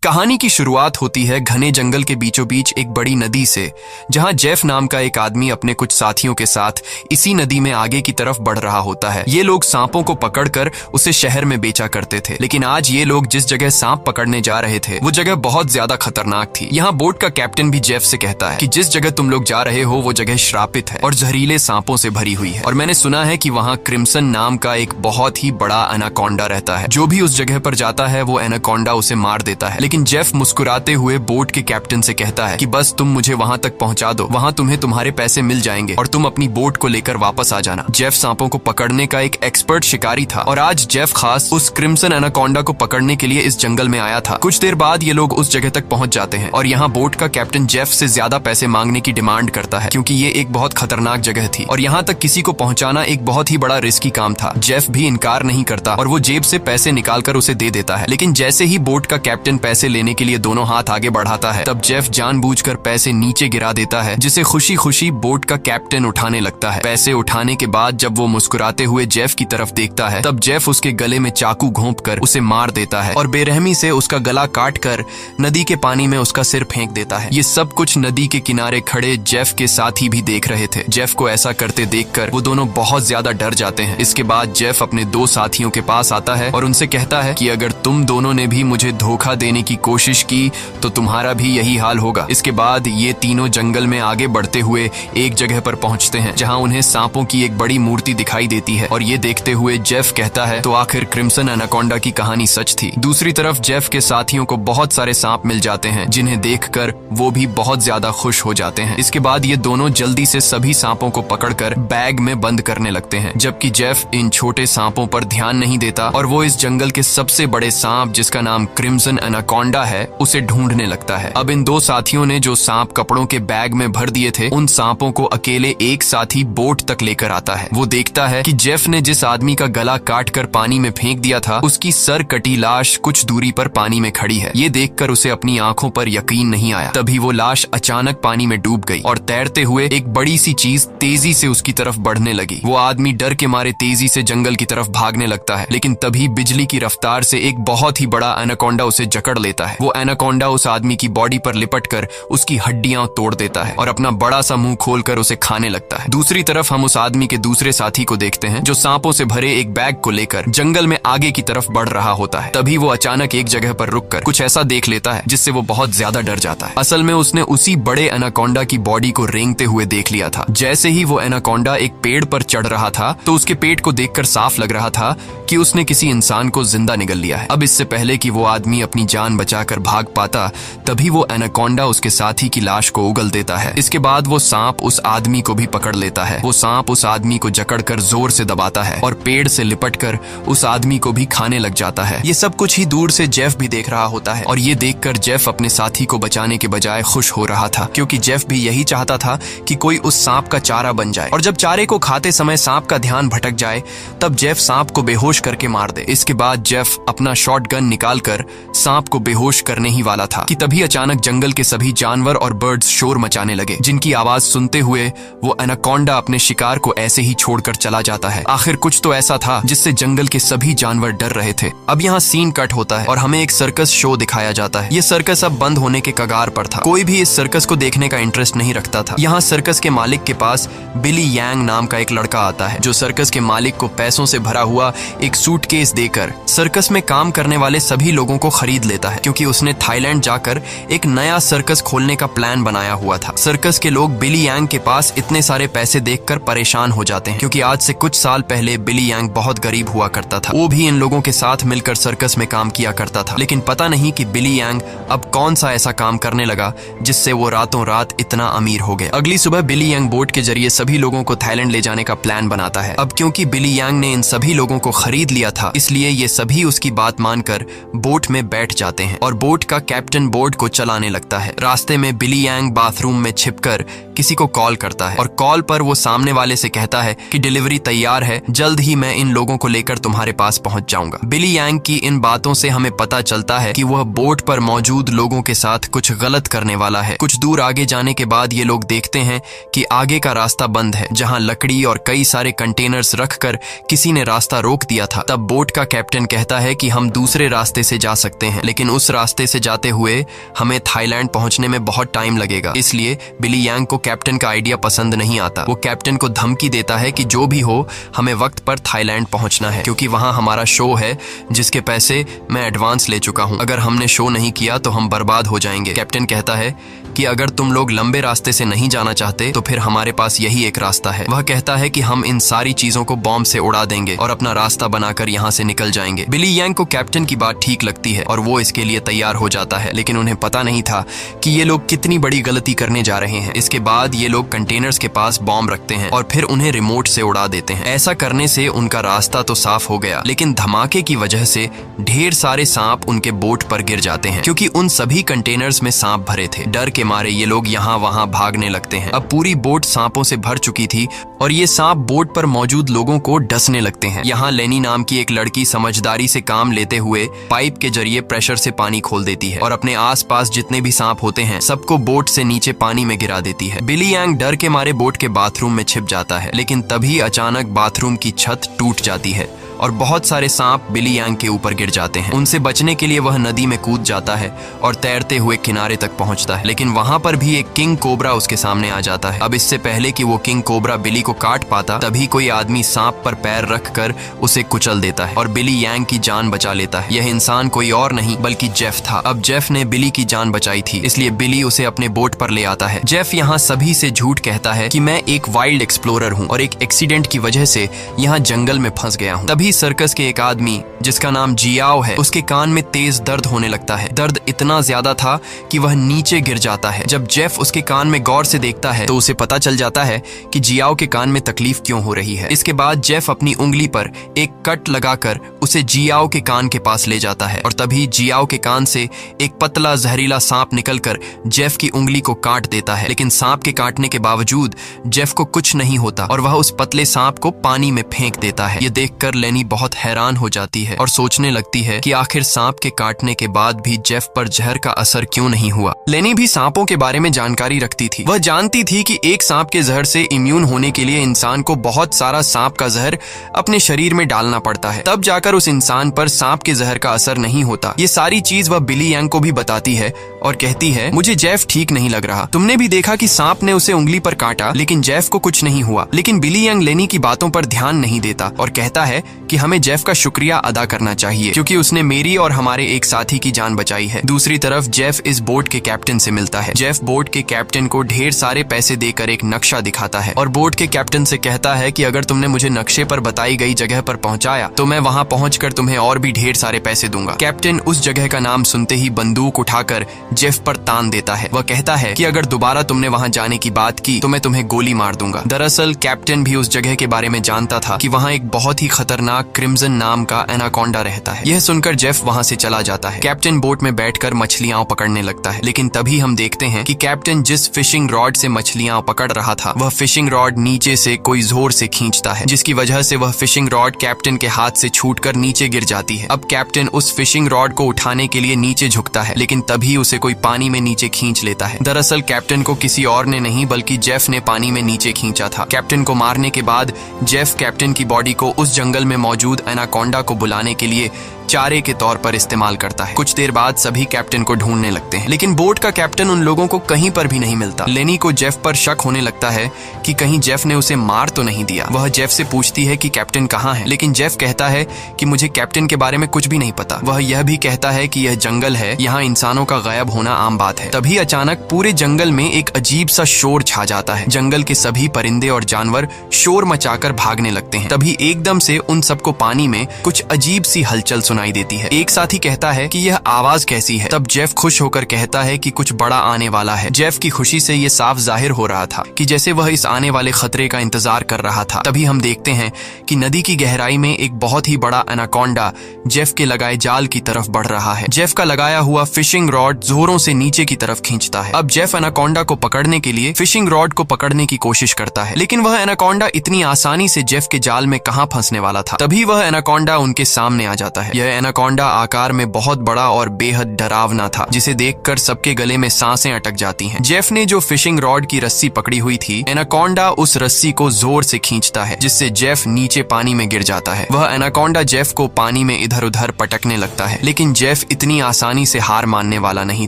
कहानी की शुरुआत होती है घने जंगल के बीचों बीच एक बड़ी नदी से, जहां जेफ नाम का एक आदमी अपने कुछ साथियों के साथ इसी नदी में आगे की तरफ बढ़ रहा होता है। ये लोग सांपों को पकड़कर उसे शहर में बेचा करते थे, लेकिन आज ये लोग जिस जगह सांप पकड़ने जा रहे थे वो जगह बहुत ज्यादा खतरनाक थी। यहाँ बोट का कैप्टन भी जेफ से कहता है कि जिस जगह तुम लोग जा रहे हो वो जगह श्रापित है और जहरीले सांपों से भरी हुई है, और मैंने सुना है कि वहाँ क्रिम्सन नाम का एक बहुत ही बड़ा एनाकोंडा रहता है। जो भी उस जगह पर जाता है वो एनाकोंडा उसे मार देता है। लेकिन जेफ मुस्कुराते हुए बोट के कैप्टन से कहता है कि बस तुम मुझे वहां तक पहुंचा दो, वहां तुम्हें तुम्हारे पैसे मिल जाएंगे और तुम अपनी बोट को लेकर वापस आ जाना। जेफ सांपों को पकड़ने का एक एक्सपर्ट शिकारी था और आज जेफ खास उस क्रिम्सन एनाकोंडा को पकड़ने के लिए इस जंगल में आया था। कुछ देर बाद ये लोग उस जगह तक पहुंच जाते हैं और यहाँ बोट का कैप्टन जेफ से ज्यादा पैसे मांगने की डिमांड करता है, क्योंकि ये एक बहुत खतरनाक जगह थी और यहाँ तक किसी को पहुंचाना एक बहुत ही बड़ा रिस्की काम था। जेफ भी इनकार नहीं करता और वो जेब से पैसे निकालकर उसे दे देता है। लेकिन जैसे ही बोट का कैप्टन पैसे लेने के लिए दोनों हाथ आगे बढ़ाता है, तब जेफ जानबूझकर पैसे नीचे गिरा देता है, जिसे खुशी खुशी बोट का कैप्टन उठाने लगता है। पैसे उठाने के बाद जब वो मुस्कुराते हुए जेफ की तरफ देखता है, तब जेफ उसके गले में चाकू घोंपकर उसे मार देता है और बेरहमी से उसका गला काटकर नदी के पानी में उसका सिर फेंक देता है। ये सब कुछ नदी के किनारे खड़े जेफ के साथी भी देख रहे थे। जेफ को ऐसा करते देखकर वो दोनों बहुत ज्यादा डर जाते हैं। इसके बाद जेफ अपने दो साथियों के पास आता है और उनसे कहता है कि अगर तुम दोनों ने भी मुझे धोखा देने की कोशिश की तो तुम्हारा भी यही हाल होगा। इसके बाद ये तीनों जंगल में आगे बढ़ते हुए एक जगह पर पहुंचते हैं, जहां उन्हें सांपों की एक बड़ी मूर्ति दिखाई देती है और ये देखते हुए जेफ कहता है तो आखिर क्रिम्सन एनाकोंडा की कहानी सच थी। दूसरी तरफ जेफ के साथियों को बहुत सारे सांप मिल जाते हैं, जिन्हें देखकर वो भी बहुत ज्यादा खुश हो जाते हैं। इसके बाद ये दोनों जल्दी से सभी सांपों को पकड़कर बैग में बंद करने लगते हैं, जबकि जेफ इन छोटे सांपों पर ध्यान नहीं देता और वो इस जंगल के सबसे बड़े सांप, जिसका नाम क्रिम्सन एनाकोंडा है, उसे ढूंढने लगता है। अब इन दो साथियों ने जो सांप कपड़ों के बैग में भर दिए थे, उन सांपों को अकेले एक साथी बोट तक लेकर आता है। वो देखता है कि जेफ ने जिस आदमी का गला काटकर पानी में फेंक दिया था, उसकी सर कटी लाश कुछ दूरी पर पानी में खड़ी है। ये देखकर उसे अपनी आंखों पर यकीन नहीं आया। तभी वो लाश अचानक पानी में डूब गई और तैरते हुए एक बड़ी सी चीज तेजी से उसकी तरफ बढ़ने लगी। वो आदमी डर के मारे तेजी से जंगल की तरफ भागने लगता है, लेकिन तभी बिजली की रफ्तार से एक बहुत ही बड़ा एनाकोंडा उसे जकड़ लेता है। वो एनाकोंडा उस आदमी की बॉडी पर लिपटकर उसकी हड्डियां तोड़ देता है और अपना बड़ा सा मुंह खोलकर उसे खाने लगता है। दूसरी तरफ हम उस आदमी के दूसरे साथी को देखते हैं, जो सांपों से भरे एक बैग को लेकर जंगल में आगे की तरफ बढ़ रहा होता है। तभी वो अचानक एक जगह पर रुककर कुछ ऐसा देख लेता है जिससे वो बहुत ज्यादा डर जाता है। असल में उसने उसी बड़े एनाकोंडा की बॉडी को रेंगते हुए देख लिया था। जैसे ही वो एनाकोंडा एक पेड़ पर चढ़ रहा था, तो उसके पेट को देखकर साफ लग रहा था कि उसने किसी इंसान को जिंदा निगल लिया है। अब इससे पहले कि वो आदमी अपनी जान बचाकर भाग पाता, तभी वो एनाकोंडा उसके साथी की लाश को उगल देता है। इसके बाद वो सांप उस आदमी को भी पकड़ लेता है। वो सांप उस आदमी को जकड़कर जोर से दबाता है और पेड़ से लिपटकर उस आदमी को भी खाने लग जाता है। ये सब कुछ ही दूर से जेफ भी देख रहा होता है और ये देखकर जेफ अपने साथी को बचाने के बजाय खुश हो रहा था, क्योंकि जेफ भी यही चाहता था कि कोई उस सांप का चारा बन जाए और जब चारे को खाते समय सांप का ध्यान भटक जाए, तब जेफ सांप को बेहोश करके मार दे। इसके बाद जेफ अपना शॉटगन निकालकर सांप को बेहोश करने ही वाला था कि तभी अचानक जंगल के सभी जानवर और बर्ड्स शोर मचाने लगे, जिनकी आवाज सुनते हुए वो एनाकोंडा अपने शिकार को ऐसे ही छोड़कर चला जाता है। आखिर कुछ तो ऐसा था जिससे जंगल के सभी जानवर डर रहे थे। अब यहाँ सीन कट होता है और हमें एक सर्कस शो दिखाया जाता है। ये सर्कस अब बंद होने के कगार पर था। कोई भी इस सर्कस को देखने का इंटरेस्ट नहीं रखता था। यहाँ सर्कस के मालिक के पास बिली यांग नाम का एक लड़का आता है, जो सर्कस के मालिक को पैसों से भरा हुआ एक सूटकेस देकर सर्कस में काम करने वाले सभी लोगों को खरीद लेता है, क्योंकि उसने थाईलैंड जाकर एक नया सर्कस खोलने का प्लान बनाया हुआ था। सर्कस के लोग बिली यांग के पास इतने सारे पैसे देखकर परेशान हो जाते हैं, क्योंकि आज से कुछ साल पहले बिली यांग बहुत गरीब हुआ करता था। वो भी इन लोगों के साथ मिलकर सर्कस में काम किया करता था, लेकिन पता नहीं कि बिली यांग अब कौन सा ऐसा काम करने लगा जिससे वो रातों रात इतना अमीर हो गया। अगली सुबह बिली यांग बोट के जरिए सभी लोगों को थाईलैंड ले जाने का प्लान बनाता है। अब क्योंकि बिली यांग ने इन सभी लोगों को खरीद लिया था, इसलिए ये सभी उसकी बात मानकर बोट में बैठ जाते हैं और बोट का कैप्टन बोट को चलाने लगता है। रास्ते में बिली यांग बाथरूम में छिपकर किसी को कॉल करता है और कॉल पर वो सामने वाले से कहता है कि डिलीवरी तैयार है, जल्द ही मैं इन लोगों को लेकर तुम्हारे पास पहुंच जाऊंगा। बिली यांग की इन बातों से हमें पता चलता है कि वह बोट पर मौजूद लोगों के साथ कुछ गलत करने वाला है। कुछ दूर आगे जाने के बाद ये लोग देखते हैं कि आगे का रास्ता बंद है, जहां लकड़ी और कई सारे कंटेनर्स रखकर किसी ने रास्ता रोक दिया था। तब बोट का कैप्टन कहता है कि हम दूसरे रास्ते से जा सकते हैं, लेकिन उस रास्ते से जाते हुए हमें थाईलैंड पहुंचने में बहुत टाइम लगेगा। इसलिए बिली यांग को कैप्टन का आइडिया पसंद नहीं आता। वो कैप्टन को धमकी देता है कि जो भी हो हमें वक्त पर थाईलैंड पहुंचना है, क्योंकि वहां हमारा शो है जिसके पैसे मैं एडवांस ले चुका हूं। अगर हमने शो नहीं किया तो हम बर्बाद हो जाएंगे। कैप्टन कहता है कि अगर तुम लोग लंबे रास्ते से नहीं जाना चाहते तो फिर हमारे पास यही एक रास्ता है। वह कहता है कि हम इन सारी चीजों को बॉम्ब से उड़ा देंगे और अपना रास्ता बनाकर यहाँ से निकल जाएंगे। बिली यांग को कैप्टन की बात ठीक लगती है और वो इसके लिए तैयार हो जाता है, लेकिन उन्हें पता नहीं था कि ये लोग कितनी बड़ी गलती करने जा रहे हैं। इसके बाद ये लोग कंटेनर्स के पास बॉम्ब रखते हैं और फिर उन्हें रिमोट से उड़ा देते हैं। ऐसा करने से उनका रास्ता तो साफ हो गया, लेकिन धमाके की वजह से ढेर सारे सांप उनके बोट पर गिर जाते हैं, क्योंकि उन सभी कंटेनर्स में सांप भरे थे। डर के मारे ये लोग यहाँ वहाँ भागने लगते हैं। अब पूरी बोट सांपों से भर चुकी थी और ये सांप बोट पर मौजूद लोगों को डसने लगते हैं। यहाँ लेनी नाम की एक लड़की समझदारी से काम लेते हुए पाइप के जरिए प्रेशर से पानी खोल देती है और अपने आसपास जितने भी सांप होते हैं सबको बोट से नीचे पानी में गिरा देती है। बिली यांग डर के मारे बोट के बाथरूम में छिप जाता है, लेकिन तभी अचानक बाथरूम की छत टूट जाती है और बहुत सारे सांप बिली यांग के ऊपर गिर जाते हैं। उनसे बचने के लिए वह नदी में कूद जाता है और तैरते हुए किनारे तक पहुंचता है, लेकिन वहां पर भी एक किंग कोबरा उसके सामने आ जाता है। अब इससे पहले कि वो किंग कोबरा बिली को काट पाता, तभी कोई आदमी सांप पर पैर रखकर उसे कुचल देता है और बिली यांग की जान बचा लेता है। यह इंसान कोई और नहीं बल्कि जेफ था। अब जेफ ने बिली की जान बचाई थी, इसलिए बिली उसे अपने बोट पर ले आता है। जेफ यहाँ सभी से झूठ कहता है कि मैं एक वाइल्ड एक्सप्लोरर हूँ और एक एक्सीडेंट की वजह से यहाँ जंगल में फंस गया हूँ। तभी सर्कस के एक आदमी जिसका नाम जियाओ है, उसके कान में तेज दर्द होने लगता है। दर्द इतना ज्यादा था कि वह नीचे गिर जाता है। जब जेफ उसके कान में गौर से देखता है तो उसे पता चल जाता है कि जियाओ के कान में तकलीफ क्यों हो रही है। इसके बाद जेफ अपनी उंगली पर एक कट लगाकर उसे जियाओ के कान के पास ले जाता है और तभी जियाओ के कान से एक पतला जहरीला सांप निकलकर जेफ की उंगली को काट देता है, लेकिन सांप के काटने के बावजूद जेफ को कुछ नहीं होता और वह उस पतले सांप को पानी में फेंक देता है। ये देखकर लेनी बहुत हैरान हो जाती है और सोचने लगती है कि आखिर सांप के काटने के बाद भी जेफ पर जहर का असर क्यों नहीं हुआ। लेनी भी सांपों के बारे में जानकारी रखती थी। वह जानती थी कि एक सांप के जहर से इम्यून होने के लिए इंसान को बहुत सारा सांप का जहर अपने शरीर में डालना पड़ता है, तब जाकर उस इंसान पर सांप के जहर का असर नहीं होता। ये सारी चीज वह बिली यांग को भी बताती है और कहती है, मुझे जेफ ठीक नहीं लग रहा। तुमने भी देखा कि सांप ने उसे उंगली पर काटा, लेकिन जेफ को कुछ नहीं हुआ। लेकिन बिली यांग लेनी की बातों पर ध्यान नहीं देता और कहता है कि हमें जेफ का शुक्रिया अदा करना चाहिए, क्योंकि उसने मेरी और हमारे एक साथी की जान बचाई है। दूसरी तरफ जेफ इस बोट के कैप्टन से मिलता है। जेफ बोट के कैप्टन को ढेर सारे पैसे देकर एक नक्शा दिखाता है और बोट के कैप्टन से कहता है कि अगर तुमने मुझे नक्शे पर बताई गई जगह पर पहुंचाया तो मैं वहां पहुंचकर तुम्हें और भी ढेर सारे पैसे दूंगा। कैप्टन उस जगह का नाम सुनते ही बंदूक उठाकर जेफ पर तान देता है। वह कहता है कि अगर दोबारा तुमने वहां जाने की बात की तो मैं तुम्हें गोली मार दूंगा। दरअसल कैप्टन भी उस जगह के बारे में जानता था कि वहां एक बहुत ही खतरनाक क्रिम्सन नाम का एनाकोंडा रहता है। यह सुनकर जेफ वहां से चला जाता है। कैप्टन बोट में बैठकर मछलियां पकड़ने लगता है, लेकिन तभी हम देखते हैं कि कैप्टन जिस फिशिंग रॉड से मछलियां पकड़ रहा था वह फिशिंग रॉड नीचे से कोई जोर से खींचता है, जिसकी वजह से वह फिशिंग रॉड कैप्टन के हाथ से छूटकर नीचे गिर जाती है। अब कैप्टन उस फिशिंग रॉड को उठाने के लिए नीचे झुकता है, लेकिन तभी उसे कोई पानी में नीचे खींच लेता है। दरअसल कैप्टन को किसी और ने नहीं बल्कि जेफ ने पानी में नीचे खींचा था। कैप्टन को मारने के बाद जेफ कैप्टन की बॉडी को उस जंगल में मौजूद एनाकोंडा को बुलाने के लिए चारे के तौर पर इस्तेमाल करता है। कुछ देर बाद सभी कैप्टन को ढूंढने लगते हैं, लेकिन बोट का कैप्टन उन लोगों को कहीं पर भी नहीं मिलता। लेनी को जेफ पर शक होने लगता है कि कहीं जेफ ने उसे मार तो नहीं दिया। वह जेफ से पूछती है कि कैप्टन कहाँ है, लेकिन जेफ कहता है कि मुझे कैप्टन के बारे में कुछ भी नहीं पता। वह यह भी कहता है कि यह जंगल है, यहाँ इंसानों का गायब होना आम बात है। तभी अचानक पूरे जंगल में एक अजीब सा शोर छा जाता है। जंगल के सभी परिंदे और जानवर शोर मचाकर भागने लगते हैं। तभी एकदम से उन सबको पानी में कुछ अजीब सी हलचल सुनाई देती है। एक साथी कहता है कि यह आवाज कैसी है। तब जेफ खुश होकर कहता है कि कुछ बड़ा आने वाला है। जेफ की खुशी से यह साफ जाहिर हो रहा था कि जैसे वह इस आने वाले खतरे का इंतजार कर रहा था। तभी हम देखते हैं कि नदी की गहराई में एक बहुत ही बड़ा एनाकोंडा जेफ के लगाए जाल की तरफ बढ़ रहा है। जेफ का लगाया हुआ फिशिंग रॉड जोरों से नीचे की तरफ खींचता है। अब जेफ एनाकोंडा को पकड़ने के लिए फिशिंग रॉड को पकड़ने की कोशिश करता है, लेकिन वह एनाकोंडा इतनी आसानी से जेफ के जाल में कहां फंसने वाला था। तभी वह एनाकोंडा उनके सामने आ जाता है। यह एनाकोंडा आकार में बहुत बड़ा और बेहद डरावना था, जिसे देखकर सबके गले में सांसें अटक जाती हैं। जेफ ने जो फिशिंग रॉड की रस्सी पकड़ी हुई थी, एनाकोंडा उस रस्सी को जोर से खींचता है, जिससे जेफ नीचे पानी में गिर जाता है। वह एनाकोंडा जेफ को पानी में इधर उधर पटकने लगता है, लेकिन जेफ इतनी आसानी से हार मानने वाला नहीं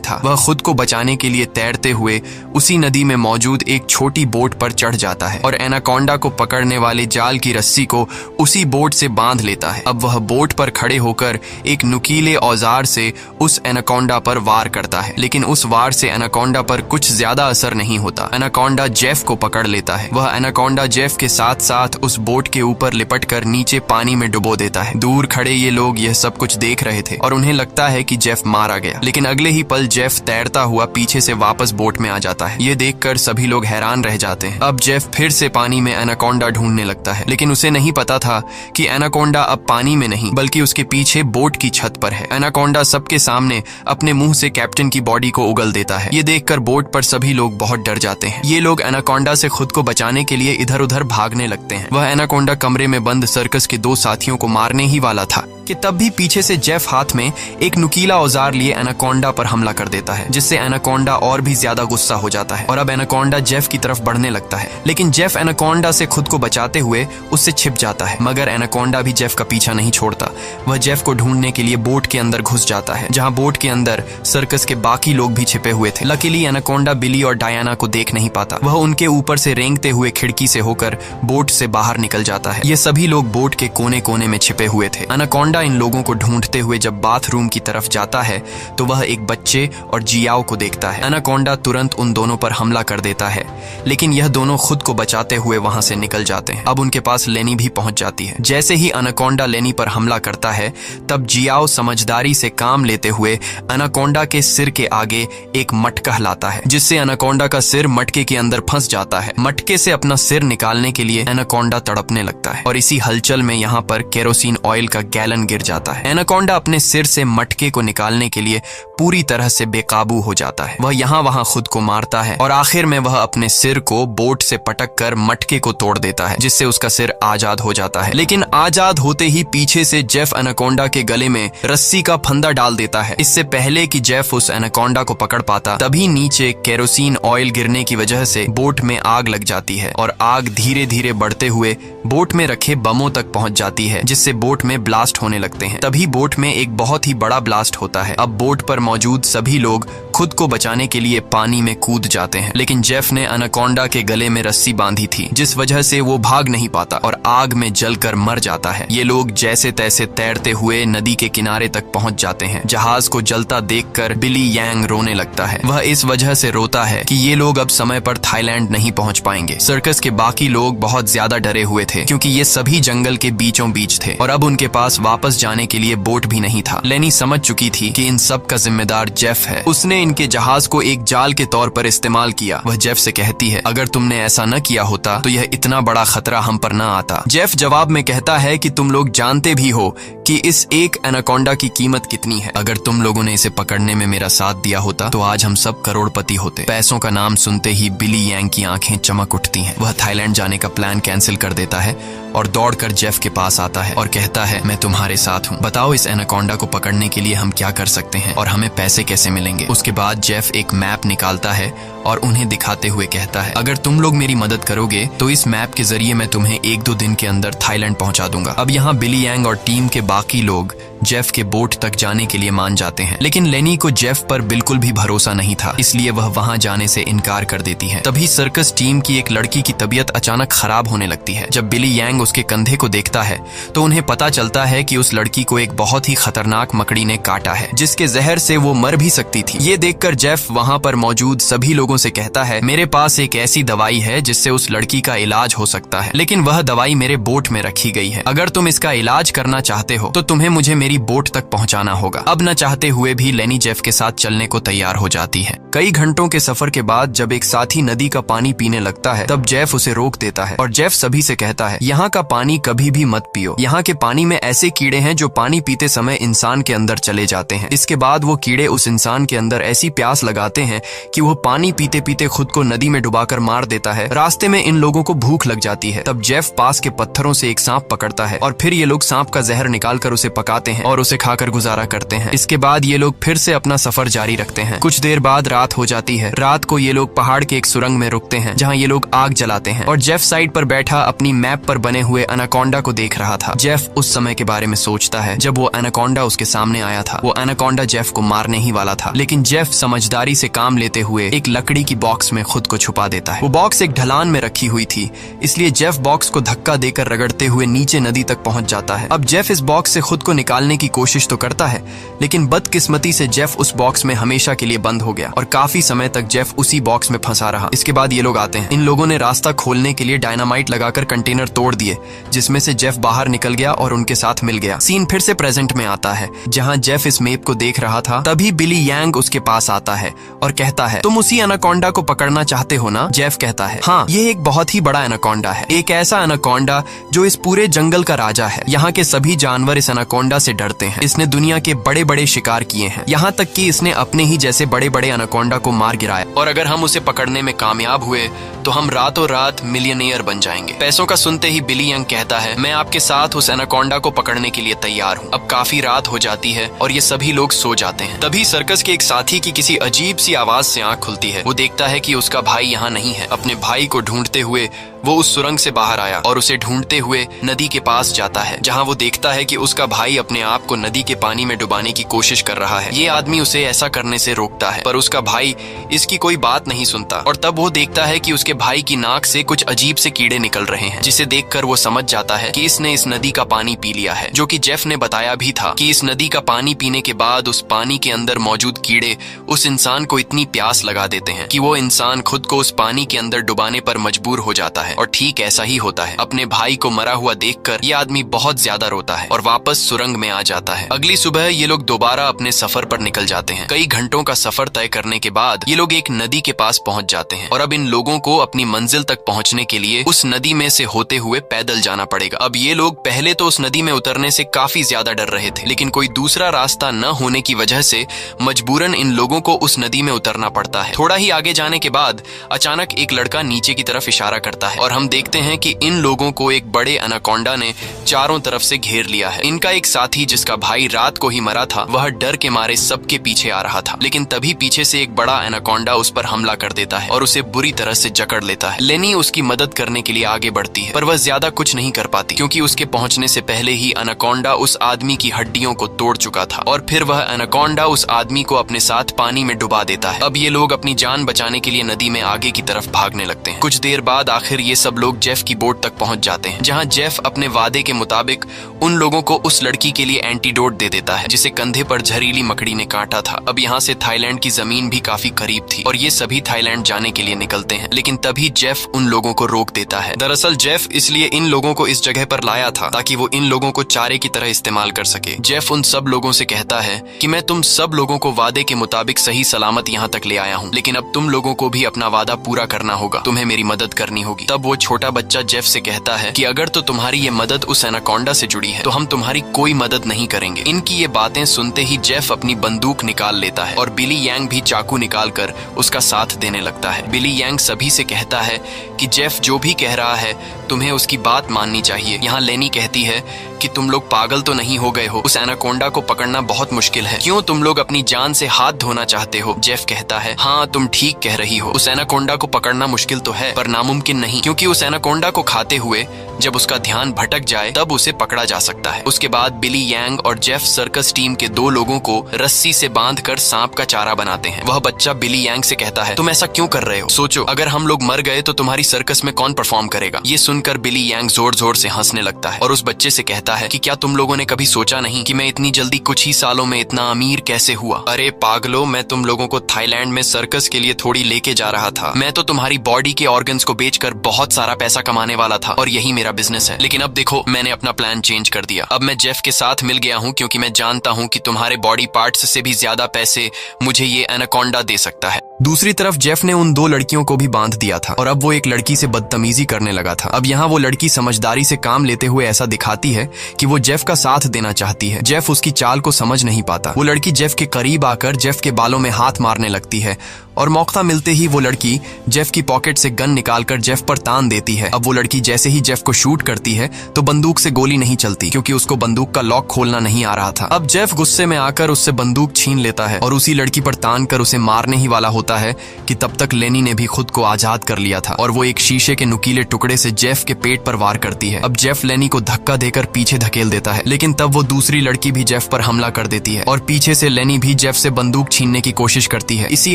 था। वह खुद को बचाने के लिए तैरते हुए उसी नदी में मौजूद एक छोटी बोट पर चढ़ जाता है और एनाकोंडा को पकड़ने वाले जाल की रस्सी को उसी बोट से बांध लेता है। अब वह बोट पर खड़े होकर एक नुकीले औजार से उस एनाकोंडा पर वार करता है, लेकिन उस वार से एनाकोंडा पर कुछ ज्यादा असर नहीं होता। एनाकोंडा जेफ को पकड़ लेता है। वह एनाकोंडा जेफ के साथ साथ उस बोट के ऊपर लिपटकर नीचे पानी में डुबो देता है। दूर खड़े ये लोग यह सब कुछ देख रहे थे और उन्हें लगता है कि जेफ मारा गया, लेकिन अगले ही पल जेफ तैरता हुआ पीछे से वापस बोट में आ जाता है। ये देखकर सभी लोग हैरान रह जाते हैं। अब जेफ फिर से पानी में एनाकोंडा ढूंढने लगता है, लेकिन उसे नहीं पता था कि एनाकोंडा अब पानी में नहीं बल्कि उसके पीछे बोट की छत पर है। एनाकोंडा सबके सामने अपने मुंह से कैप्टन की बॉडी को उगल देता है। ये देखकर बोट पर सभी लोग बहुत डर जाते हैं। ये लोग एनाकोंडा से खुद को बचाने के लिए इधर उधर भागने लगते हैं। वह एनाकोंडा कमरे में बंद सर्कस के 2 साथियों को मारने ही वाला था कि तब भी पीछे से जेफ हाथ में एक नुकीला औजार लिए एनाकोंडा पर हमला कर देता है, जिससे एनाकोंडा और भी ज्यादा गुस्सा हो जाता है और अब एनाकोंडा जेफ की तरफ बढ़ने लगता है। लेकिन जेफ एनाकोंडा से खुद को बचाते हुए उससे छिप जाता है, मगर एनाकोंडा भी जेफ का पीछा नहीं छोड़ता। वह जेफ को ढूंढने के लिए बोट के अंदर घुस जाता है, जहां बोट के अंदर सर्कस के बाकी लोग भी छिपे हुए थे। लकीली एनाकोंडा बिली और डायना को देख नहीं पाता। वह उनके ऊपर से रेंगते हुए खिड़की से होकर बोट से बाहर निकल जाता है। ये सभी लोग बोट के कोने कोने में छिपे हुए थे। एनाकोंडा इन लोगों को ढूंढते हुए जब बाथरूम की तरफ जाता है तो वह एक बच्चे और जियाओ को देखता है। एनाकोंडा तुरंत उन दोनों पर हमला कर देता है, लेकिन यह दोनों खुद को बचाते हुए वहां से निकल जाते हैं। अब उनके पास लेनी भी पहुंच जाती है। जैसे ही एनाकोंडा लेनी पर हमला करता है, तब जियाओ समझदारी से काम लेते हुए एनाकोंडा के सिर के आगे एक मटका लाता है, जिससे एनाकोंडा का सिर मटके के अंदर फंस जाता है। मटके से अपना सिर निकालने के लिए एनाकोंडा तड़पने लगता है और इसी हलचल में यहाँ पर केरोसिन ऑयल का गैलन गिर जाता है। एनाकोंडा अपने सिर से मटके को निकालने के लिए पूरी तरह से बेकाबू हो जाता है। वह यहाँ वहां खुद को मारता है और आखिर में वह अपने सिर को बोट से पटक कर मटके को तोड़ देता है, जिससे उसका सिर आजाद हो जाता है। लेकिन आजाद होते ही पीछे से जेफ एनाकोंडा के गले में रस्सी का फंदा डाल देता है। इससे पहले कि जेफ उस एनाकोंडा को पकड़ पाता, तभी नीचे केरोसिन ऑयल गिरने की वजह से बोट में आग लग जाती है और आग धीरे धीरे बढ़ते हुए बोट में रखे बमों तक पहुंच जाती है, जिससे बोट में ब्लास्ट होने लगते हैं। तभी बोट में एक बहुत ही बड़ा ब्लास्ट होता है। अब बोट पर मौजूद सभी लोग खुद को बचाने के लिए पानी में कूद जाते हैं, लेकिन जेफ ने एनाकोंडा के गले में रस्सी बांधी थी, जिस वजह से वो भाग नहीं पाता और आग में जलकर मर जाता है। ये लोग जैसे तैसे तैरते हुए नदी के किनारे तक पहुंच जाते हैं। जहाज को जलता देखकर बिली यांग रोने लगता है। वह इस वजह से रोता है कि ये लोग अब समय पर थाईलैंड नहीं पहुंच पाएंगे। सर्कस के बाकी लोग बहुत ज्यादा डरे हुए थे, क्योंकि ये सभी जंगल के बीचों बीच थे और अब उनके पास वापस जाने के लिए बोट भी नहीं था। लेनी समझ चुकी थी कि इन सब का जिम्मेदार जेफ है। उसने इनके जहाज को एक जाल के तौर पर इस्तेमाल किया। वह जेफ से कहती है, अगर तुमने ऐसा न किया होता तो यह इतना बड़ा खतरा हम पर न आता। जेफ जवाब में कहता है कि तुम लोग जानते भी हो कि इस एक एनाकोंडा की कीमत कितनी है। अगर तुम लोगों ने इसे पकड़ने में मेरा साथ दिया होता तो आज हम सब करोड़पति होते। पैसों का नाम सुनते ही बिली यांग की आंखें चमक उठती हैं। वह थाईलैंड जाने का प्लान कैंसिल कर देता है और दौड़कर जेफ के पास आता है और कहता है, मैं तुम्हारे साथ हूँ। बताओ इस एनाकोंडा को पकड़ने के लिए हम क्या कर सकते हैं और हमें पैसे कैसे मिलेंगे। उसके बाद जेफ एक मैप निकालता है और उन्हें दिखाते हुए कहता है, अगर तुम लोग मेरी मदद करोगे तो इस मैप के जरिए मैं तुम्हें 1-2 दिन के अंदर थाईलैंड पहुंचा दूंगा। अब यहाँ बिली यांग और टीम के बाकी लोग जेफ के बोट तक जाने के लिए मान जाते हैं, लेकिन लेनी को जेफ पर बिल्कुल भी भरोसा नहीं था, इसलिए वह वहां जाने से इनकार कर देती है। तभी सर्कस टीम की एक लड़की की तबीयत अचानक खराब होने लगती है। जब बिली यांग उसके कंधे को देखता है तो उन्हें पता चलता है कि उस लड़की को एक बहुत ही खतरनाक मकड़ी ने काटा है, जिसके जहर से वो मर भी सकती थी। ये देखकर जेफ वहां पर मौजूद सभी लोगों से कहता है, मेरे पास एक ऐसी दवाई है जिससे उस लड़की का इलाज हो सकता है, लेकिन वह दवाई मेरे बोट में रखी गई है। अगर तुम इसका इलाज करना चाहते हो तो तुम्हें मुझे मेरी बोट तक पहुंचाना होगा। अब न चाहते हुए भी लेनी जेफ के साथ चलने को तैयार हो जाती है। कई घंटों के सफर के बाद जब एक साथी नदी का पानी पीने लगता है, तब जेफ उसे रोक देता है और जेफ सभी से कहता है, यहाँ का पानी कभी भी मत पियो। यहाँ के पानी में ऐसे कीड़े हैं जो पानी पीते समय इंसान के अंदर चले जाते हैं। इसके बाद वो कीड़े उस इंसान के अंदर ऐसी प्यास लगाते हैं कि वो पानी पीते पीते खुद को नदी में डुबाकर मार देता है। रास्ते में इन लोगों को भूख लग जाती है। तब जेफ पास के पत्थरों से एक सांप पकड़ता है और फिर ये लोग सांप का जहर निकालकर उसे पकाते हैं और उसे खाकर गुजारा करते हैं। इसके बाद ये लोग फिर से अपना सफर जारी रखते हैं। कुछ देर बाद रात हो जाती है। रात को ये लोग पहाड़ के एक सुरंग में रुकते हैं जहाँ ये लोग आग जलाते हैं और जेफ साइड पर बैठा अपनी मैप पर बने हुए एनाकोंडा को देख रहा था। जेफ उस समय के बारे में सोचता है जब वो एनाकोंडा उसके सामने आया था। वो एनाकोंडा जेफ को मारने ही वाला था, लेकिन जेफ समझदारी से काम लेते हुए एक लकड़ी की बॉक्स में खुद को छुपा देता है। वो बॉक्स एक ढलान में रखी हुई थी, इसलिए जेफ बॉक्स को धक्का देकर रगड़ते हुए नीचे नदी तक पहुंच जाता है। अब जेफ इस बॉक्स से खुद को निकालने की कोशिश तो करता है, लेकिन बदकिस्मती से जेफ उस बॉक्स में हमेशा के लिए बंद हो गया और काफी समय तक जेफ उसी बॉक्स में फंसा रहा। इसके बाद ये लोग आते हैं। इन लोगों ने रास्ता खोलने के लिए डायनामाइट लगाकर कंटेनर तोड़ दिए, जिसमें से जेफ बाहर निकल गया और उनके साथ मिल गया। सीन फिर से प्रेजेंट में आता है जहां जेफ इस मैप को देख रहा था। तभी बिली यांग उसके पास आता है और कहता है, तुम उसी एनाकोंडा को पकड़ना चाहते हो ना? जेफ कहता है, हाँ, ये एक बहुत ही बड़ा एनाकोंडा है, एक ऐसा एनाकोंडा जो इस पूरे जंगल का राजा है। यहाँ के सभी जानवर इस एनाकोंडा से डरते हैं। इसने दुनिया के बड़े बड़े शिकार किए हैं, यहाँ तक कि इसने अपने ही जैसे बड़े बड़े एनाकोंडा को मार गिराया, और अगर हम उसे पकड़ने में कामयाब हुए तो हम रातों रात मिलियनेयर बन जाएंगे। पैसों का सुनते ही बिली यंग कहता है, मैं आपके साथ उस एनाकोंडा को पकड़ने के लिए तैयार हूँ। अब काफी रात हो जाती है और ये सभी लोग सो जाते हैं। तभी सर्कस के एक साथी की किसी अजीब सी आवाज से आंख खुलती है। वो देखता है कि उसका भाई यहाँ नहीं है। अपने भाई को ढूंढते हुए वो उस सुरंग से बाहर आया और उसे ढूंढते हुए नदी के पास जाता है, जहाँ वो देखता है कि उसका भाई अपने आप को नदी के पानी में डुबाने की कोशिश कर रहा है। ये आदमी उसे ऐसा करने से रोकता है, पर उसका भाई इसकी कोई बात नहीं सुनता। और तब वो देखता है कि उसके भाई की नाक से कुछ अजीब से कीड़े निकल रहे हैं, जिसे देखकर वो समझ जाता है कि इसने इस नदी का पानी पी लिया है, जो कि जेफ ने बताया भी था कि इस नदी का पानी पीने के बाद उस पानी के अंदर मौजूद कीड़े उस इंसान को इतनी प्यास लगा देते हैं कि वो इंसान खुद को उस पानी के अंदर डुबाने पर मजबूर हो जाता है। और ठीक ऐसा ही होता है। अपने भाई को मरा हुआ देखकर ये आदमी बहुत ज्यादा रोता है और वापस सुरंग में आ जाता है। अगली सुबह ये लोग दोबारा अपने सफर पर निकल जाते हैं। कई घंटों का सफर तय करने के बाद ये लोग एक नदी के पास पहुंच जाते हैं और अब इन लोगों को अपनी मंजिल तक पहुंचने के लिए उस नदी में से होते हुए पैदल जाना पड़ेगा। अब ये लोग पहले तो उस नदी में उतरने से काफी ज्यादा डर रहे थे, लेकिन कोई दूसरा रास्ता न होने की वजह से मजबूरन इन लोगों को उस नदी में उतरना पड़ता है। थोड़ा ही आगे जाने के बाद अचानक एक लड़का नीचे की तरफ इशारा करता है और हम देखते हैं कि इन लोगों को एक बड़े एनाकोंडा ने चारों तरफ से घेर लिया है। इनका एक साथी जिसका भाई रात को ही मरा था, वह डर के मारे सबके पीछे आ रहा था, लेकिन तभी पीछे से एक बड़ा एनाकोंडा उस पर हमला कर देता है और उसे बुरी तरह से जकड़ लेता है। लेनी उसकी मदद करने के लिए आगे बढ़ती है, पर वह ज्यादा कुछ नहीं कर पाती, क्योंकि उसके पहुंचने से पहले ही एनाकोंडा उस आदमी की हड्डियों को तोड़ चुका था और फिर वह एनाकोंडा उस आदमी को अपने साथ पानी में डुबा देता है। अब ये लोग अपनी जान बचाने के लिए नदी में आगे की तरफ भागने लगते हैं। कुछ देर बाद आखिर ये सब लोग जेफ की बोट तक पहुंच जाते हैं, जहां जेफ अपने वादे के मुताबिक उन लोगों को उस लड़की के लिए एंटीडोट दे देता है जिसे कंधे पर जहरीली मकड़ी ने काटा था। अब यहाँ से थाईलैंड की जमीन भी काफी करीब थी और ये सभी थाईलैंड जाने के लिए निकलते हैं, लेकिन तभी जेफ उन लोगों को रोक देता है। दरअसल जेफ इसलिए इन लोगों को इस जगह पर लाया था ताकि वो इन लोगों को चारे की तरह इस्तेमाल कर सके। जेफ उन सब लोगों से कहता है कि मैं तुम सब लोगों को वादे के मुताबिक सही सलामत यहाँ तक ले आया हूँ, लेकिन अब तुम लोगों को भी अपना वादा पूरा करना होगा, तुम्हें मेरी मदद करनी होगी। तब वो छोटा बच्चा जेफ से कहता है कि अगर तो तुम्हारी ये मदद उस एनाकोंडा से जुड़ी है तो हम तुम्हारी कोई मदद नहीं करेंगे। इनकी ये बातें सुनते ही जेफ अपनी बंदूक निकाल लेता है और बिली यांग भी चाकू निकालकर उसका साथ देने लगता है। बिली यांग सभी से कहता है कि जेफ जो भी कह रहा है तुम्हें उसकी बात माननी चाहिए। यहाँ लेनी कहती है कि तुम लोग पागल तो नहीं हो गए हो, उस एनाकोंडा को पकड़ना बहुत मुश्किल है, क्यों तुम लोग अपनी जान से हाथ धोना चाहते हो? जेफ कहता है, हाँ तुम ठीक कह रही हो, उस एनाकोंडा को पकड़ना मुश्किल तो है पर नामुमकिन नहीं, क्योंकि उस एनाकोंडा को खाते हुए जब उसका ध्यान भटक जाए तब उसे पकड़ा जा सकता है। उसके बाद बिली यांग और जेफ सर्कस टीम के 2 लोगों को रस्सी से बांधकर सांप का चारा बनाते हैं। वह बच्चा बिली यांग से कहता है, तुम ऐसा क्यों कर रहे हो? सोचो अगर हम लोग मर गए तो तुम्हारी सर्कस में कौन परफॉर्म करेगा? ये सुनकर बिली यांग जोर जोर से हंसने लगता है और उस बच्चे से कहता है कि क्या तुम लोगों ने कभी सोचा नहीं कि मैं इतनी जल्दी कुछ ही सालों में इतना अमीर कैसे हुआ? अरे पागलो, मैं तुम लोगों को थाईलैंड में सर्कस के लिए थोड़ी लेके जा रहा था। मैं तो तुम्हारी बॉडी के ऑर्गन्स को बेचकर बहुत सारा पैसा कमाने वाला था और यही मेरा बिजनेस है, लेकिन अब देखो मैंने अपना प्लान चेंज कर दिया। अब मैं जेफ के साथ मिल गया हूँ क्योंकि मैं जानता हूँ कि तुम्हारे बॉडी पार्ट्स से भी ज्यादा पैसे मुझे ये एनाकोंडा दे सकता है। दूसरी तरफ जेफ ने उन 2 लड़कियों को भी बांध दिया था और अब वो एक लड़की से बदतमीजी करने लगा था। अब यहाँ वो लड़की समझदारी से काम लेते हुए ऐसा दिखाती है कि वो जेफ का साथ देना चाहती है। जेफ उसकी चाल को समझ नहीं पाता। वो लड़की जेफ के करीब आकर जेफ के बालों में हाथ मारने लगती है और मौका मिलते ही वो लड़की जेफ की पॉकेट से गन निकालकर जेफ पर तान देती है। अब वो लड़की जैसे ही जेफ को शूट करती है तो बंदूक से गोली नहीं चलती, क्योंकि उसको बंदूक का लॉक खोलना नहीं आ रहा था। अब जेफ गुस्से में आकर उससे बंदूक छीन लेता है और उसी लड़की पर तान कर उसे मारने ही वाला होता है कि तब तक लेनी ने भी खुद को आजाद कर लिया था और वो एक शीशे के नुकीले टुकड़े से जेफ के पेट पर वार करती है। अब जेफ लेनी को धक्का देकर पीछे धकेल देता है, लेकिन तब वो दूसरी लड़की भी जेफ पर हमला कर देती है और पीछे से लेनी भी जेफ से बंदूक छीनने की कोशिश करती है। इसी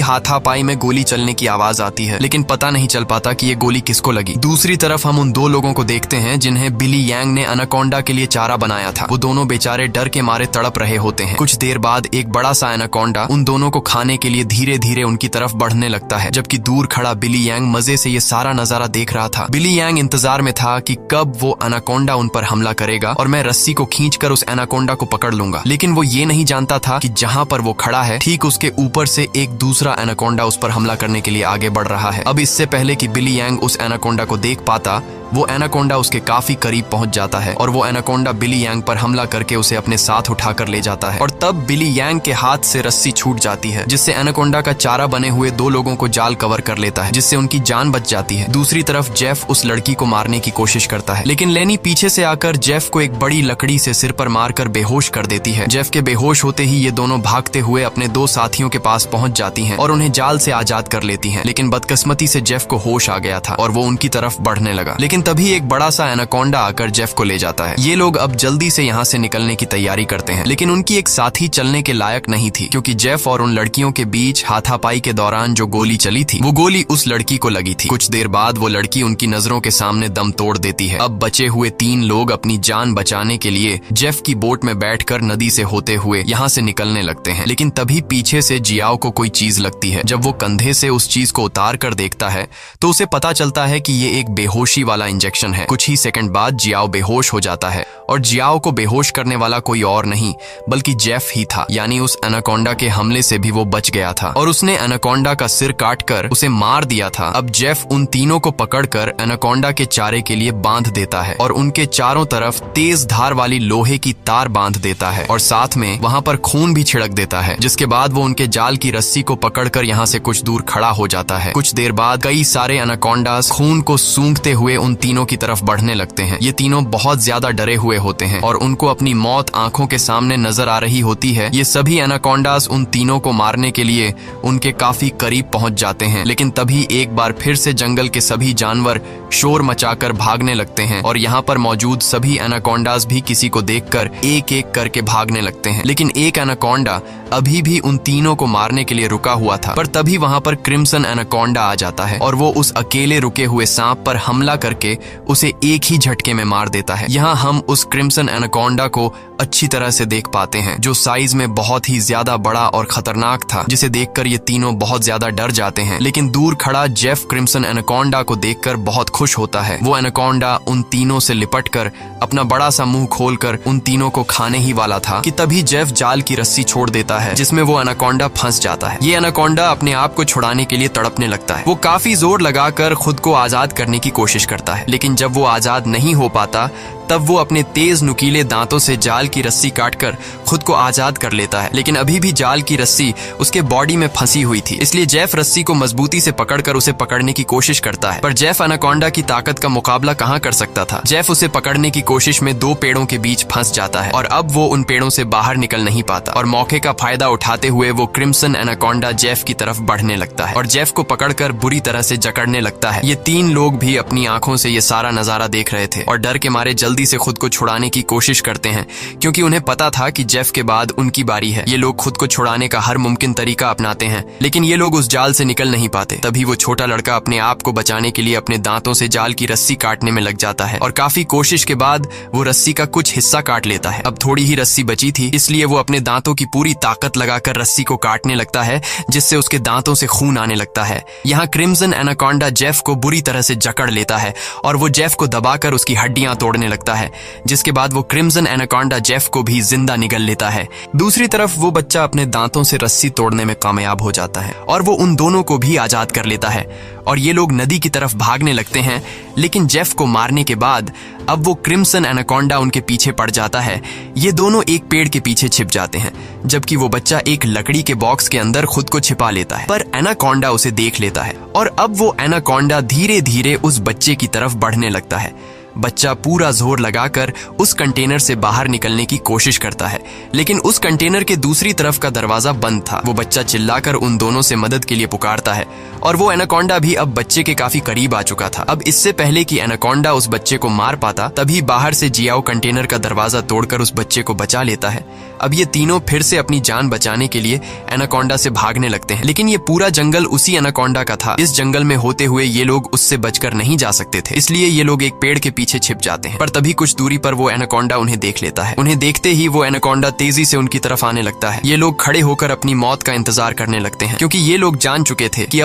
हाथापाई में गोली चलने की आवाज आती है, लेकिन पता नहीं चल पाता कि ये गोली किसको लगी। दूसरी तरफ हम उन दो लोगों को देखते हैं जिन्हें बिली यांग ने एनाकोंडा के लिए चारा बनाया था। वो दोनों बेचारे डर के मारे तड़प रहे होते हैं। कुछ देर बाद एक बड़ा सा एनाकोंडा उन दोनों को खाने के लिए धीरे धीरे उनकी तरफ बढ़ने लगता है, जबकि दूर खड़ा बिली यांग मजे से ये सारा नजारा देख रहा था। बिली यांग इंतजार में था कि कब वो एनाकोंडा उन पर हमला करेगा और मैं रस्सी को खींचकर उस एनाकोंडा को पकड़ लूंगा। लेकिन वो ये नहीं जानता था कि जहां पर वो खड़ा है ठीक उसके ऊपर से एक दूसरा एनाकोंडा उस पर हमला करने के लिए आगे बढ़ रहा है। अब इससे पहले कि बिली यांग उस एनाकोंडा को देख पाता, वो एनाकोंडा उसके काफी करीब पहुंच जाता है और वो एनाकोंडा बिली यांग पर हमला करके उसे अपने साथ उठाकर ले जाता है। और तब बिली यांग के हाथ से रस्सी छूट जाती है, जिससे एनाकोंडा का चारा बने हुए दो लोगों को जाल कवर कर लेता है, जिससे उनकी जान बच जाती है। दूसरी तरफ जेफ उस लड़की को मारने की कोशिश करता है, लेकिन लेनी पीछे से आकर जेफ को एक बड़ी लकड़ी से सिर पर मारकर बेहोश कर देती है। जेफ के बेहोश होते ही ये दोनों भागते हुए अपने दो साथियों के पास पहुंच जाती हैं और उन्हें जाल से आजाद कर लेती हैं। लेकिन बदकिस्मती से जेफ को होश आ गया था और वो उनकी तरफ बढ़ने लगा, लेकिन तभी एक बड़ा सा एनाकोंडा आकर जेफ को ले जाता है। ये लोग अब जल्दी से यहाँ से निकलने की तैयारी करते हैं, लेकिन उनकी एक साथी चलने के लायक नहीं थी, क्योंकि जेफ और उन लड़कियों के बीच हाथापाई के दौरान जो गोली चली थी वो गोली उस लड़की को लगी थी। कुछ देर बाद वो लड़की उनकी नजरों के सामने दम तोड़ देती है। अब बचे हुए 3 लोग अपनी जान बचाने के लिए जेफ की बोट में बैठकर नदी से होते हुए यहाँ से निकलने लगते हैं, लेकिन तभी पीछे से जियाओ को कोई चीज लगती है। जब वो कंधे से उस चीज को उतार कर देखता है तो उसे पता चलता है कि ये एक बेहोशी वाला इंजेक्शन है। कुछ ही सेकंड बाद जियाओ बेहोश हो जाता है और जियाओ को बेहोश करने वाला कोई और नहीं बल्कि जेफ ही था, यानी उस एनाकोंडा के हमले से भी वो बच गया था और उसने एनाकोंडा का सिर काटकर उसे मार दिया था। अब जेफ उन तीनों को पकड़कर एनाकोंडा के चारे के लिए बांध देता है और उनके चारों तरफ तेज धार वाली लोहे की तार बांध देता है और साथ में वहां पर खून भी छिड़क देता है, जिसके बाद वो उनके जाल की रस्सी को पकड़कर यहाँ से कुछ दूर खड़ा हो जाता है। कुछ देर बाद कई सारे एनाकोंडास खून को सूंघते हुए उन तीनों की तरफ बढ़ने लगते हैं। ये तीनों बहुत ज्यादा डरे हुए होते हैं और उनको अपनी मौत आंखों के सामने नजर आ रही होती है। ये सभी एनाकोंडास उन तीनों को मारने के लिए उनके काफी करीब पहुंच जाते हैं, लेकिन तभी एक बार फिर से जंगल के सभी जानवर शोर मचाकर भागने लगते हैं और यहाँ पर मौजूद सभी एनाकोंडास भी किसी को देखकर एक एक करके भागने लगते हैं। लेकिन एक एनाकोंडा अभी भी उन तीनों को मारने के लिए रुका हुआ था, पर तभी वहां पर क्रिम्सन एनाकोंडा आ जाता है और वो उस अकेले रुके हुए सांप पर हमला करके उसे एक ही झटके में मार देता है। यहाँ हम उस क्रिम्सन एनाकोंडा को अच्छी तरह से देख पाते हैं, जो साइज में बहुत ही ज्यादा बड़ा और खतरनाक था, जिसे देखकर ये तीनों बहुत ज्यादा डर जाते हैं। लेकिन दूर खड़ा जेफ क्रिम्सन एनाकोंडा को देखकर बहुत खुश होता है। वो एनाकोंडा उन तीनों से लिपटकर अपना बड़ा सा मुंह खोलकर उन तीनों को खाने ही वाला था कि तभी जेफ जाल की रस्सी छोड़ देता है, जिसमें वो एनाकोंडा फंस जाता है। ये एनाकोंडा अपने आप को छुड़ाने के लिए तड़पने लगता है। वो काफी जोर लगाकर खुद को आजाद करने की कोशिश करता है, लेकिन जब वो आजाद नहीं हो पाता तब वो अपने तेज नुकीले दांतों से जाल की रस्सी काटकर खुद को आजाद कर लेता है। लेकिन अभी भी जाल की रस्सी उसके बॉडी में फंसी हुई थी, इसलिए जेफ रस्सी को मजबूती से पकड़कर उसे पकड़ने की कोशिश करता है, पर जेफ एनाकोंडा की ताकत का मुकाबला कहां कर सकता था। जेफ उसे पकड़ने की कोशिश में 2 पेड़ों के बीच फंस जाता है और अब वो उन पेड़ों से बाहर निकल नहीं पाता और मौके का फायदा उठाते हुए वो क्रिम्सन एनाकोंडा जेफ की तरफ बढ़ने लगता है और जेफ को पकड़कर बुरी तरह से जकड़ने लगता है। ये 3 लोग भी अपनी आंखों से ये सारा नजारा देख रहे थे और डर के मारे जल्दी से खुद को छुड़ाने की कोशिश करते हैं, क्योंकि उन्हें पता था कि जेफ के बाद उनकी बारी है। ये लोग खुद को छुड़ाने का हर मुमकिन तरीका अपनाते हैं, लेकिन ये लोग उस जाल से निकल नहीं पाते। तभी वो छोटा लड़का अपने आप को बचाने के लिए अपने दांतों से जाल की रस्सी काटने में लग जाता है और काफी कोशिश के बाद वो रस्सी का कुछ हिस्सा काट लेता है। अब थोड़ी ही रस्सी बची थी, इसलिए वो अपने दांतों की पूरी ताकत लगाकर रस्सी को काटने लगता है, जिससे उसके दांतों से खून आने लगता है। यहाँ क्रिम्सन एनाकोंडा जेफ को बुरी तरह से जकड़ लेता है और वो जेफ को दबाकर उसकी हड्डियां तोड़ने लगता है। लगता है, जिसके बाद वो क्रिम्सन एनाकोंडा जेफ को भी जिंदा निगल लेता है। दूसरी तरफ वो बच्चा अपने दांतों से रस्सी तोड़ने में कामयाब हो जाता है और वो उन दोनों को भी आजाद कर लेता है और ये लोग नदी की तरफ भागने लगते हैं। लेकिन जेफ को मारने के बाद अब वो क्रिम्सन एनाकोंडा उनके पीछे पड़ जाता है। ये दोनों एक पेड़ के पीछे छिप जाते हैं, जबकि वो बच्चा एक लकड़ी के बॉक्स के अंदर खुद को छिपा लेता है। पर एनाकोंडा उसे देख लेता है और अब वो एनाकोंडा धीरे धीरे उस बच्चे की तरफ बढ़ने लगता है। बच्चा पूरा जोर लगाकर उस कंटेनर से बाहर निकलने की कोशिश करता है, लेकिन उस कंटेनर के दूसरी तरफ का दरवाजा बंद था। वो बच्चा चिल्लाकर उन दोनों से मदद के लिए पुकारता है और वो एनाकोंडा भी अब बच्चे के काफी करीब आ चुका था। अब इससे पहले कि एनाकोंडा उस बच्चे को मार पाता, तभी बाहर से जियाओ कंटेनर का दरवाजा तोड़कर उस बच्चे को बचा लेता है। अब ये तीनों फिर से अपनी जान बचाने के लिए एनाकोंडा से भागने लगते हैं, लेकिन ये पूरा जंगल उसी एनाकोंडा का था। इस जंगल में होते हुए ये लोग उससे बचकर नहीं जा सकते थे, इसलिए ये लोग एक पेड़ के पीछे छिप जाते हैं। पर तभी कुछ दूरी पर वो एनाकोंडा उन्हें देख लेता है। उन्हें देखते ही वो एनाकोंडा तेजी से उनकी तरफ आने लगता है। ये लोग खड़े होकर अपनी मौत का इंतजार करने लगते हैं, क्योंकि ये लोग जान चुके थे कि